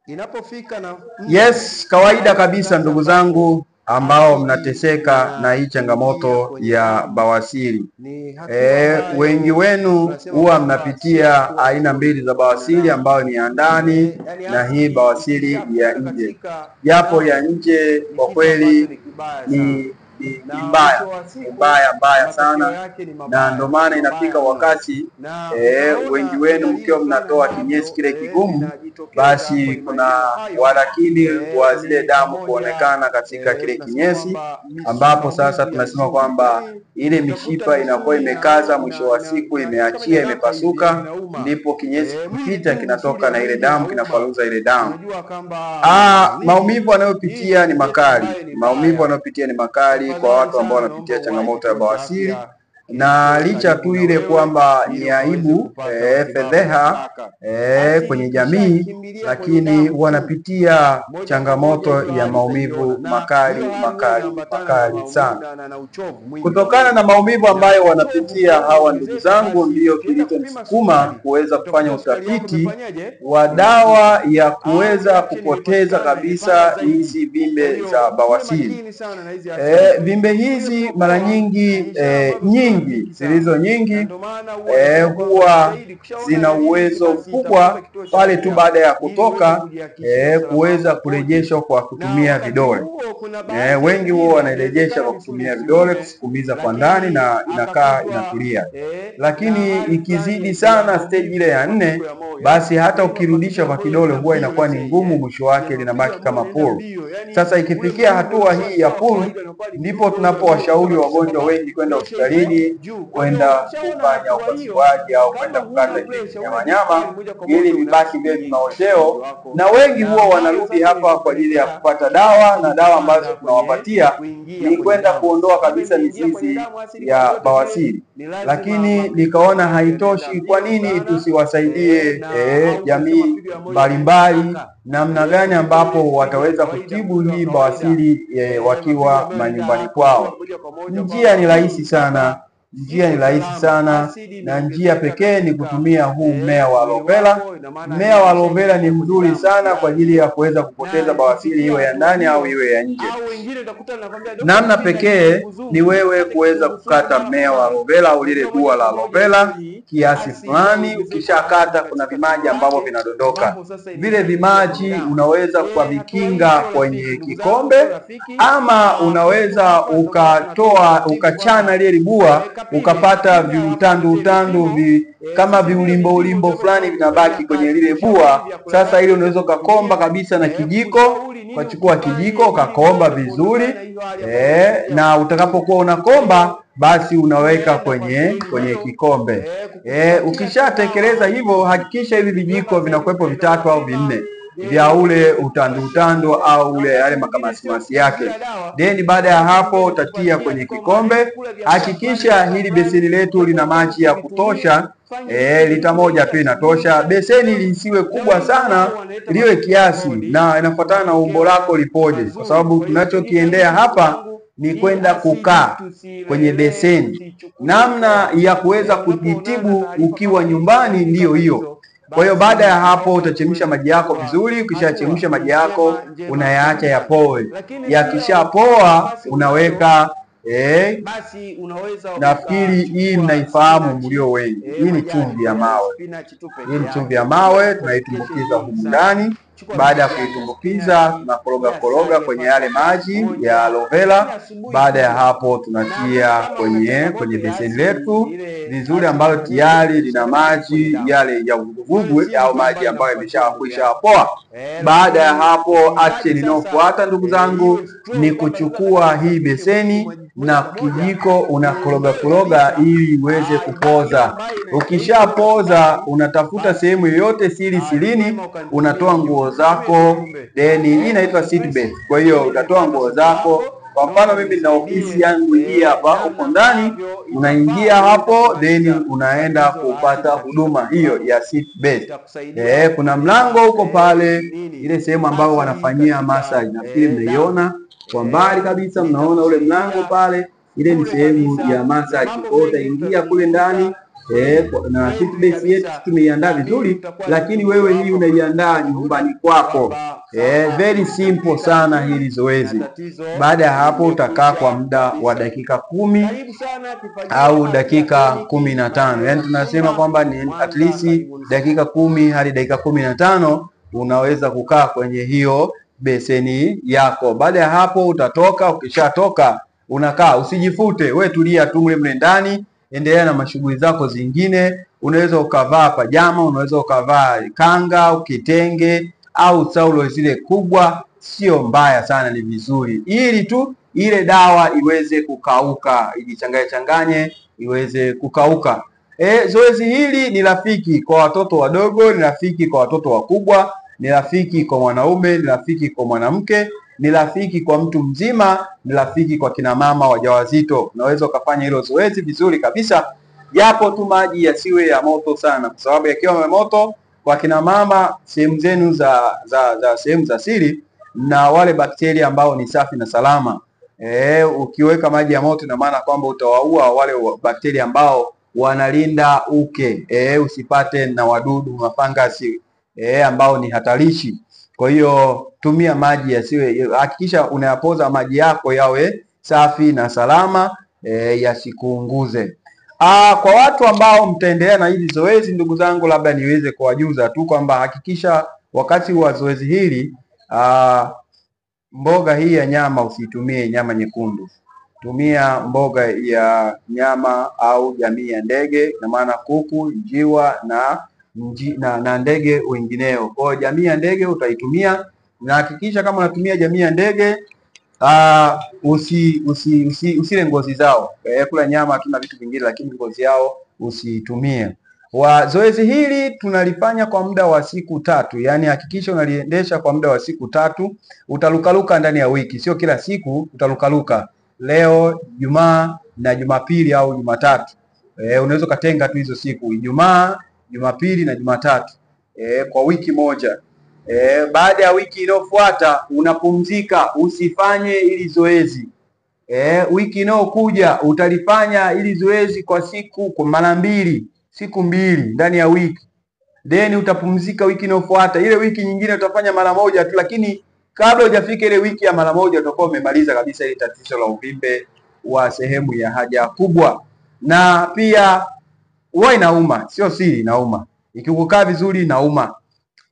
inapofika na Yes, kawaida kabisa ndugu zangu ambao mnateseka na hii changamoto ya bawasiri. Wengi wenu huwa mnapitia aina mbili za bawasiri, ambayo ni ya ndani na hii bawasiri ya nje. Japo ya nje kwa kweli ni mbaya sana, na ndio maana inafika wakati wengi wenu mkiwa mnatoa kinyesi kile kigumu, basi kuna walakini wa zile damu kuonekana katika kile kinyesi, ambapo sasa tunasema kwamba ile mishipa inakuwa imekaza, mwisho wa siku imeachia, imepasuka, ndipo kinyesi kipita kinatoka na ile damu, kinafaluza ile damu. Maumivu anayopitia ni makali. Maumivu anayopitia ni makali kwa watu ambao wanapitia changamoto ya bawasiri, na licha tu ile kwamba ni aibu, fedheha kwenye jamii, lakini wanapitia changamoto ya maumivu makali sana. Kutokana na maumivu ambayo wanapitia hawa ndugu zangu, ndiyo kilichonisukuma kuweza kufanya utafiti wa dawa ya kuweza kupoteza kabisa hizi vimbe za bawasiri. Vimbe hizi mara nyingi zilizo nyingi huwa zina uwezo mkubwa pale tu baada ya kutoka kuweza kurejeshwa kwa kutumia vidole. Wengi huwa wanarejesha kwa kutumia vidole, kusukumiza kwa ndani na inakaa inatulia. Lakini ikizidi sana stage ile ya 4, basi hata ukirudisha kwa kidole huwa inakuwa ni ngumu, mwisho wake linabaki kama puru. Sasa ikifikia hatua hii ya puru, ndipo tunapowashauri wagonjwa wengi kwenda hospitalini, kwenda kufanya upasuaji au kwenda kukata nyama ili vibaki vile vinaosheo, na wengi huwa wanarudi hapa kwa ajili ya kupata dawa, na dawa ambazo tunawapatia ni kwenda kuondoa kabisa mizizi ya bawasiri. Lakini nikaona haitoshi, kwa nini tusiwasaidie jamii mbalimbali namna gani ambapo wataweza kutibu hii bawasiri wakiwa manyumbani kwao. Njia ni rahisi sana. Na njia pekee ni kutumia huu mmea wa aloe vera. Mmea wa aloe vera ni mzuri sana kwa ajili ya kuweza kupoteza bawasiri, iwe ya ndani au iwe ya nje. Namna pekee ni wewe kuweza kukata mmea wa aloe vera au lile bua la aloe vera kiasi fulani. Ukishakata, kuna vimaji ambavyo vinadondoka. Vile vimaji unaweza kuvikinga kwenye kikombe, ama unaweza ukachana lile bua, ukapata viutandu kama viulimbo fulani vinabaki kwenye lile bua. Sasa ile unaweza ukakomba kabisa na kijiko, ukachukua kijiko ukakomba vizuri, na utakapokuwa unakomba basi unaweka kwenye kikombe. Ukishatekeleza hivyo, hakikisha hivi vijiko vinakuwepo 3 au 4 vya ule utandu au ule yale makamasmasi yake. Then baada ya hapo utatia kwenye kikombe. Hakikisha hili beseni letu lina maji ya kutosha, lita 1 tu inatosha. Beseni lisiwe kubwa sana, liwe kiasi, na inafuatana na umbo lako lipoje, kwa sababu tunachokiendea hapa ni kwenda kukaa kwenye beseni. Namna ya kuweza kujitibu ukiwa nyumbani ndiyo hiyo. Kwa hiyo baada ya hapo utachemsha maji yako vizuri. Ukishachemsha maji yako unayaacha yapoe. Yakishapoa unaweka nafikiri hii mnaifahamu mlio wengi. Hii ni chumvi ya mawe. Tunaitumbukiza humu ndani. Baada ya kuitumbukiza, tunakoroga kwenye yale maji ya aloe vera. Baada ya hapo tunatia kwenye beseni letu vizuri, ambalo tayari lina maji yale ya uvuguvugu au maji ambayo yameshakwisha poa. Baada ya hapo, action inayofuata ndugu zangu ni kuchukua hii beseni na kijiko, unakoroga ili iweze kupoza. Ukishapoza, unatafuta sehemu yoyote silini, unatoa nguo zako. Then hii inaitwa seat belt. Kwa hiyo utatoa nguo zako. Kwa mfano mimi na ofisi yangu hii hapa, huko ndani unaingia hapo, then unaenda kupata huduma hiyo ya seat belt. Kuna mlango huko pale, ile sehemu ambayo wanafanyia massage. Nafikiri mnaiona kwa mbali kabisa, mnaona ule mlango pale, ile ni sehemu ya massage. Kwa hiyo utaingia kule ndani, na toothpaste yetu tumeiandaa vizuri, lakini wewe hii unaiandaa nyumbani kwako. Very simple sana hili zoezi. Baada ya hapo utakaa kwa muda wa dakika 10 au dakika 15. Yani tunasema kwamba ni at least dakika 10 hadi dakika 15 unaweza kukaa kwenye hiyo beseni yako. Baada ya hapo utatoka. Ukishatoka unakaa, usijifute, we tulia tu mle ndani, endelea na mashughuli zako zingine. Unaweza ukavaa pajama, unaweza ukavaa kanga, kitenge au taulo zile kubwa, sio mbaya sana, ni vizuri, ili tu ile dawa iweze kukauka, ijichanganye iweze kukauka. Zoezi hili ni rafiki kwa watoto wadogo, ni rafiki kwa watoto wakubwa, ni rafiki kwa mwanaume, ni rafiki kwa mwanamke, ni rafiki kwa mtu mzima, ni rafiki kwa kina mama wajawazito. Unaweza ukafanya hilo zoezi vizuri kabisa, japo tu maji yasiwe ya moto sana, kwa sababu yakiwa ya moto kwa kina mama, sehemu zenu sehemu za siri na wale bakteria ambao ni safi na salama, ukiweka maji ya moto ina maana kwamba utawaua wale bakteria ambao wanalinda uke, usipate na wadudu na fangasi ambao ni hatarishi. Kwa hiyo tumia maji yasiwe, hakikisha unayapoza maji yako yawe safi na salama, yasikuunguze. Kwa watu ambao mtaendelea na hili zoezi, ndugu zangu, labda niweze kuwajuza tu kwamba hakikisha wakati wa zoezi hili mboga hii ya nyama usitumie nyama nyekundu. Tumia mboga ya nyama au jamii ya ndege, na maana kuku, njiwa na ndege wengineo. Kwa jamii ya ndege utaitumia, na hakikisha kama unatumia jamii ya ndege usile ngozi zao. Kula nyama tuna vitu vingine, lakini ngozi yao usitumie. Zoezi hili tunalifanya kwa muda wa siku 3, yani hakikisha unaliendesha kwa muda wa siku 3. Utalukaluka ndani ya wiki, sio kila siku utalukaluka. Leo Jumaa na Jumapili au Jumatatu, unaweza kutenga tu hizo siku, Ijumaa, Jumapili na Jumatatu, kwa wiki moja. Baada ya wiki inayofuata unapumzika, usifanye ili zoezi. Wiki inayokuja utalifanya ili zoezi kwa mara 2, siku 2 ndani ya wiki. Then utapumzika wiki inayofuata. Ile wiki nyingine utafanya mara moja tu, lakini kabla hujafika ile wiki ya mara moja utakuwa umemaliza kabisa ile tatizo la uvimbe wa sehemu ya haja kubwa. Na pia huwa inauma, sio siri, inauma. Ikikukaa vizuri inauma.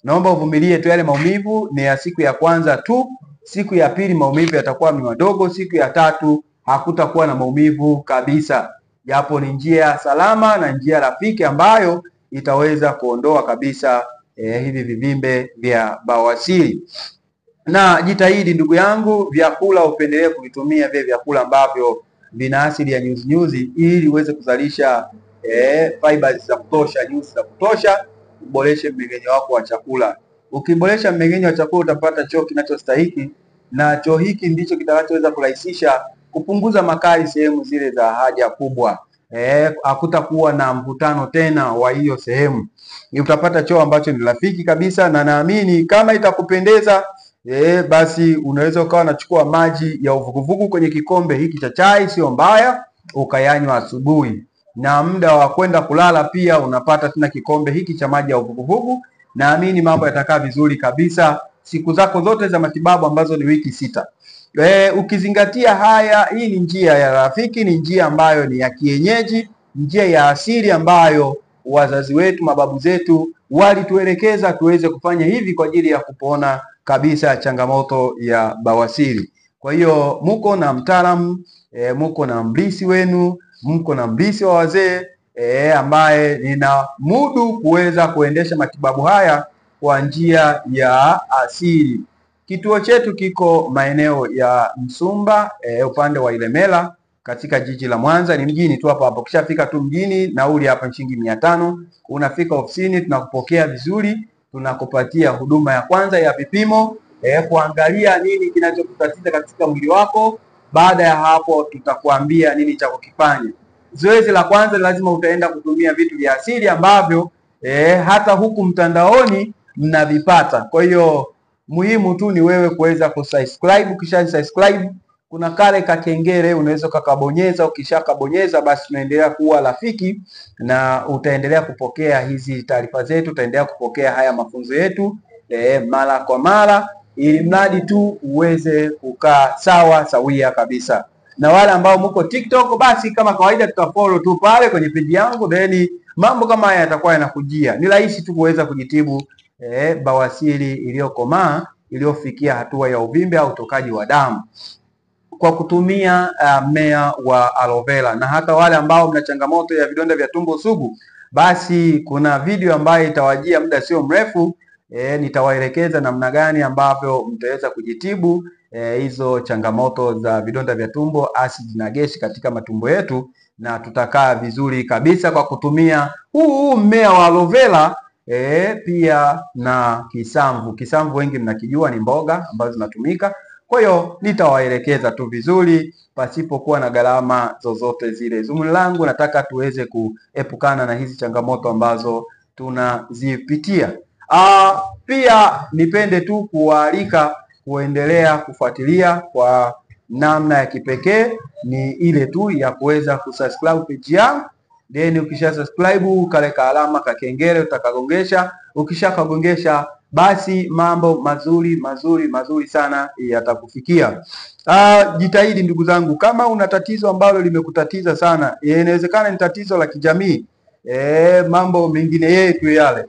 Naomba uvumilie tu, yale maumivu ni ya siku ya kwanza tu. Siku ya pili maumivu yatakuwa madogo, siku ya 3 hakutakuwa na maumivu kabisa. Japo ni njia salama na njia rafiki ambayo itaweza kuondoa kabisa hivi vivimbe vya bawasiri. Na jitahidi ndugu yangu, vyakula upendelee kuvitumia vile vyakula ambavyo vina asili ya nyuzi ili uweze kuzalisha fibers za kutosha, nyuzi za kutosha, uboreshe mmeng'enyo wako wa chakula. Ukiboresha mmeng'enyo wa chakula utapata choo kinachostahiki, na choo hiki ndicho kitakachoweza kurahisisha kupunguza makali sehemu zile za haja kubwa. Hakutakuwa na mvutano tena wa hiyo sehemu. Utapata choo ambacho ni rafiki kabisa, na naamini kama itakupendeza basi unaweza ukawa unachukua maji ya uvuguvugu kwenye kikombe hiki cha chai, sio mbaya, ukayanywa asubuhi. Na muda wa kwenda kulala pia unapata tena kikombe hiki cha maji ya uvuguvugu. Naamini mambo yatakaa vizuri kabisa siku zako zote za matibabu ambazo ni wiki 6. Ukizingatia haya, hii ni njia ya rafiki, ni njia ambayo ni ya kienyeji, njia ya asili ambayo wazazi wetu, mababu zetu walituelekeza tuweze kufanya hivi kwa ajili ya kupona kabisa changamoto ya bawasiri. Kwa hiyo mko na mtaalamu, mko na mlisi wenu, mko na mlisi wa wazee ambaye nina mudu kuweza kuendesha matibabu haya kwa njia ya asili. Kituo chetu kiko maeneo ya Msumba, upande wa Ilemela katika jiji la Mwanza. Ni mjini tu hapo. Ukishafika tu mjini, nauli hapa shilingi 500. Unafika ofisini, tunakupokea vizuri, tunakupatia huduma ya kwanza ya vipimo, kuangalia nini kinachokutatiza katika mwili wako. Baada ya hapo tutakuambia nini cha kukifanya. Zoezi la kwanza lazima utaenda kutumia vitu vya asili ambavyo hata huku mtandaoni mnavipata. Kwa hiyo muhimu tu ni wewe kuweza kusubscribe. Kisha subscribe kuna kale kakengele unaweza kakabonyeza. Ukishakabonyeza basi tunaendelea kuwa rafiki na utaendelea kupokea hizi taarifa zetu, utaendelea kupokea haya mafunzo yetu mara kwa mara, ili mradi tu uweze kukaa sawa sawia kabisa. Na wale ambao mko TikTok, basi kama kawaida tutafollow tu pale kwenye page yangu, then mambo kama haya yatakuwa yanakujia. Ni rahisi tu kuweza kujitibu bawasiri iliyokomaa, iliyofikia hatua ya uvimbe au utokaji wa damu kwa kutumia mmea wa aloe vera. Na hata wale ambao mna changamoto ya vidonda vya tumbo sugu, basi kuna video ambayo itawajia muda sio mrefu. Nitawaelekeza namna gani ambavyo mtaweza kujitibu hizo changamoto za vidonda vya tumbo, asidi na gesi katika matumbo yetu, na tutakaa vizuri kabisa kwa kutumia huu mmea wa aloe vera. Pia na kisamvu. Kisamvu wengi mnakijua, ni mboga ambazo zinatumika. Kwa hiyo nitawaelekeza tu vizuri pasipokuwa na gharama zozote zile. Zumuni langu nataka tuweze kuepukana na hizi changamoto ambazo tunazipitia. Pia nipende tu kuwaalika kuendelea kufuatilia kwa namna ya kipekee, ni ile tu ya kuweza kusubscribe page yangu. Then ukisha subscribe kale ka alama ka kengele utakagongesha. Ukishakagongesha basi mambo mazuri sana yatakufikia. Jitahidi ndugu zangu, kama una tatizo ambalo limekutatiza sana, inawezekana ni tatizo la kijamii, mambo mengine yetu yale,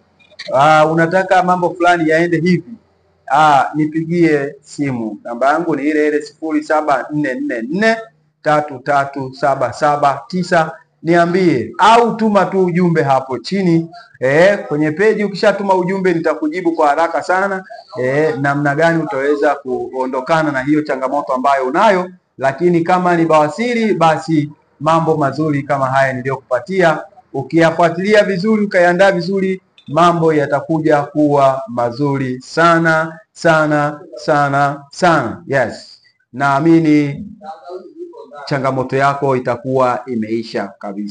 unataka mambo fulani yaende hivi, nipigie simu. Namba yangu ni ile 0744437779. Niambie au tuma tu ujumbe hapo chini kwenye peji. Ukishatuma ujumbe nitakujibu kwa haraka sana namna gani utaweza kuondokana na hiyo changamoto ambayo unayo. Lakini kama ni bawasiri, basi mambo mazuri kama haya niliyokupatia, ukiyafuatilia vizuri, ukayaandaa vizuri, mambo yatakuja kuwa mazuri sana. Yes, naamini changamoto yako itakuwa imeisha kabisa.